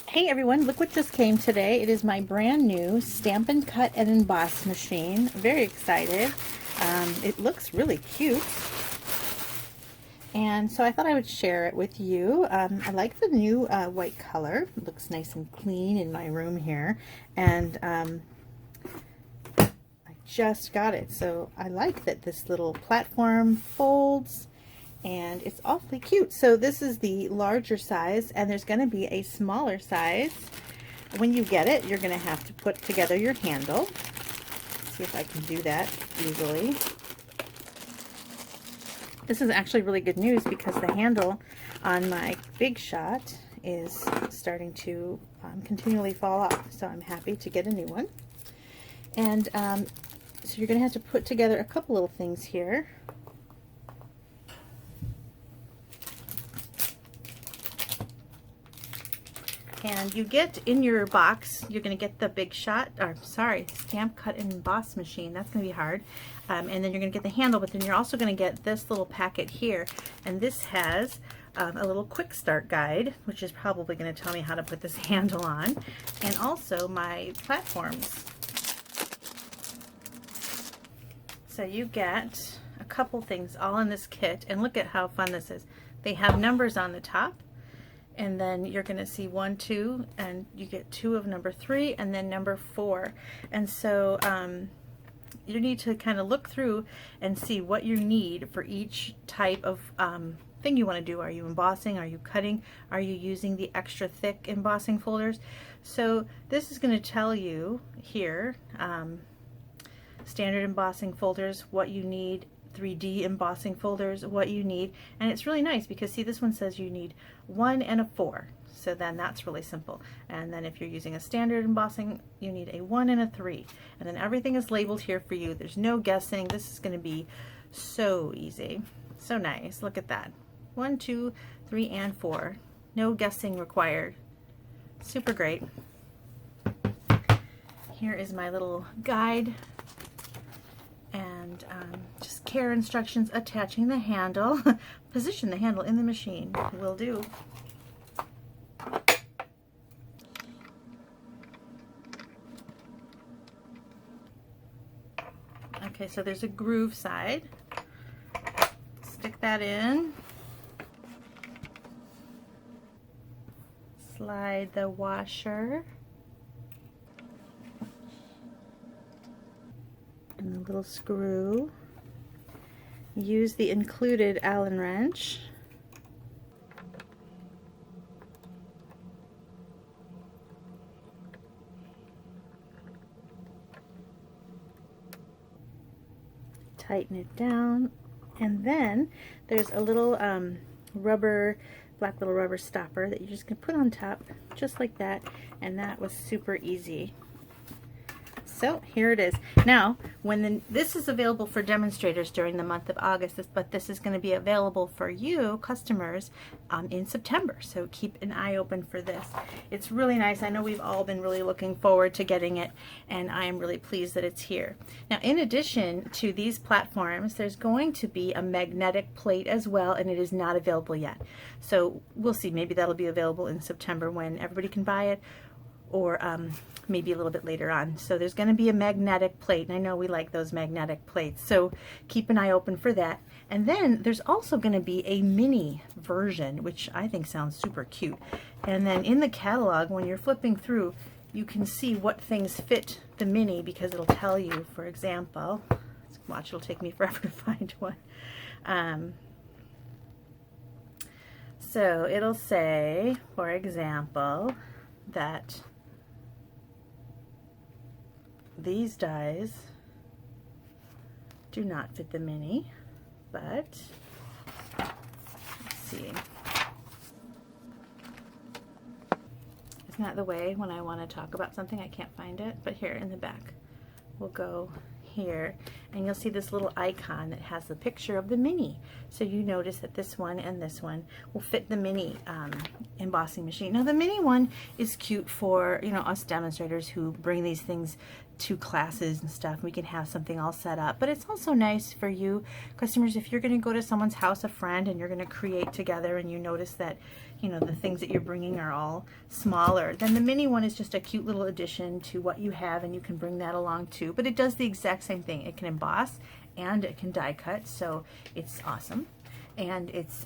Hey everyone, look what just came today. It is my brand new Stampin' Cut and Emboss machine. Very excited. It looks really cute. And so I thought I would share it with you. I like the new white color. It looks nice and clean in my room here. And I just got it. So I like that this little platform folds. And it's awfully cute. So this is the larger size, and there's going to be a smaller size. When you get it, you're going to have to put together your handle. Let's see if I can do that easily. This is actually really good news because the handle on my Big Shot is starting to continually fall off. So I'm happy to get a new one. And so you're going to have to put together a couple little things here. And you get in your box, you're going to get the Big Shot, or sorry, Stamp, Cut, and Emboss machine. That's going to be hard. And then you're going to get the handle, but then you're also going to get this little packet here. And this has a little quick start guide, which is probably going to tell me how to put this handle on. And also my platforms. So you get a couple things all in this kit. And look at how fun this is. They have numbers on the top. And then you're going to see 1, 2, and you get 2 of number 3 and then number 4. And so you need to kind of look through and see what you need for each type of thing you want to do. Are you embossing? Are you cutting? Are you using the extra thick embossing folders? So this is going to tell you here, standard embossing folders, what you need, 3D embossing folders, what you need. And it's really nice because see, this one says you need 1 and a 4, so then that's really simple. And then if you're using a standard embossing, you need a 1 and a 3, and then everything is labeled here for you. There's no guessing. This is going to be so easy, so nice. Look at that, 1, 2, 3, and 4, no guessing required. Super great. Here is my little guide, and just care instructions attaching the handle. Position the handle in the machine. Will do. Okay, so there's a groove side. Stick that in. Slide the washer. And a little screw. Use the included Allen wrench. Tighten it down, and then there's a little black little rubber stopper that you just can put on top, just like that, and that was super easy. So here it is. Now, this is available for demonstrators during the month of August, but this is going to be available for you, customers, in September. So keep an eye open for this. It's really nice. I know we've all been really looking forward to getting it, and I am really pleased that it's here. Now, in addition to these platforms, there's going to be a magnetic plate as well, and it is not available yet. So we'll see. Maybe that'll be available in September when everybody can buy it, or maybe a little bit later on. So there's going to be a magnetic plate, and I know we like those magnetic plates, so keep an eye open for that. And then there's also going to be a mini version, which I think sounds super cute. And then in the catalog, when you're flipping through, you can see what things fit the mini, because it'll tell you, for example, watch, it'll take me forever to find one. So it'll say, for example, that these dies do not fit the mini, but let's see. Isn't that the way when I want to talk about something I can't find it? But here in the back, we'll go here, and you'll see this little icon that has the picture of the mini. So you notice that this one and this one will fit the mini embossing machine. Now the mini one is cute for, you know, us demonstrators who bring these things 2 classes and stuff. We can have something all set up. But it's also nice for you customers, if you're going to go to someone's house, a friend, and you're going to create together, and you notice that, you know, the things that you're bringing are all smaller, then the mini one is just a cute little addition to what you have, and you can bring that along too. But it does the exact same thing. It can emboss and it can die cut, so it's awesome. And it's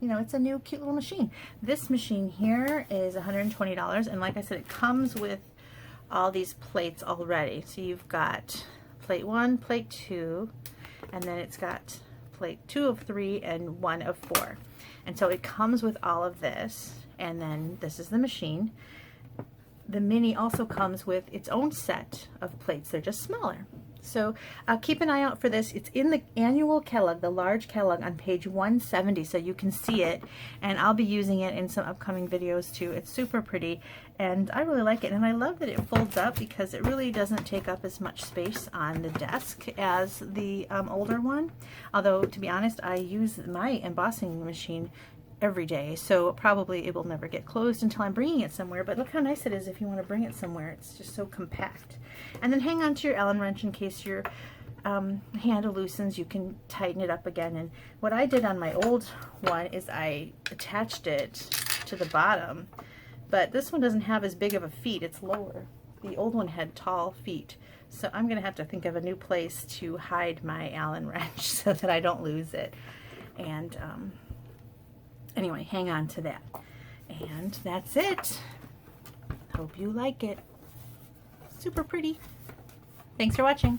you know, it's a new cute little machine. This machine here is $120, and like I said, it comes with all these plates already. So you've got plate 1, plate 2, and then it's got plate 2 of 3 and 1 of 4. And so it comes with all of this, and then this is the machine. The mini also comes with its own set of plates. They're just smaller. So keep an eye out for this. It's in the annual catalog, the large catalog, on page 170, so you can see it. And I'll be using it in some upcoming videos too. It's super pretty, and I really like it. And I love that it folds up because it really doesn't take up as much space on the desk as the older one. Although, to be honest, I use my embossing machine every day, so probably it will never get closed until I'm bringing it somewhere. But look how nice it is if you want to bring it somewhere. It's just so compact. And then hang on to your Allen wrench in case your handle loosens. You can tighten it up again. And what I did on my old one is I attached it to the bottom, but this one doesn't have as big of a feet. It's lower. The old one had tall feet, so I'm gonna have to think of a new place to hide my Allen wrench so that I don't lose it. And anyway, hang on to that. And that's it. Hope you like it. Super pretty. Thanks for watching.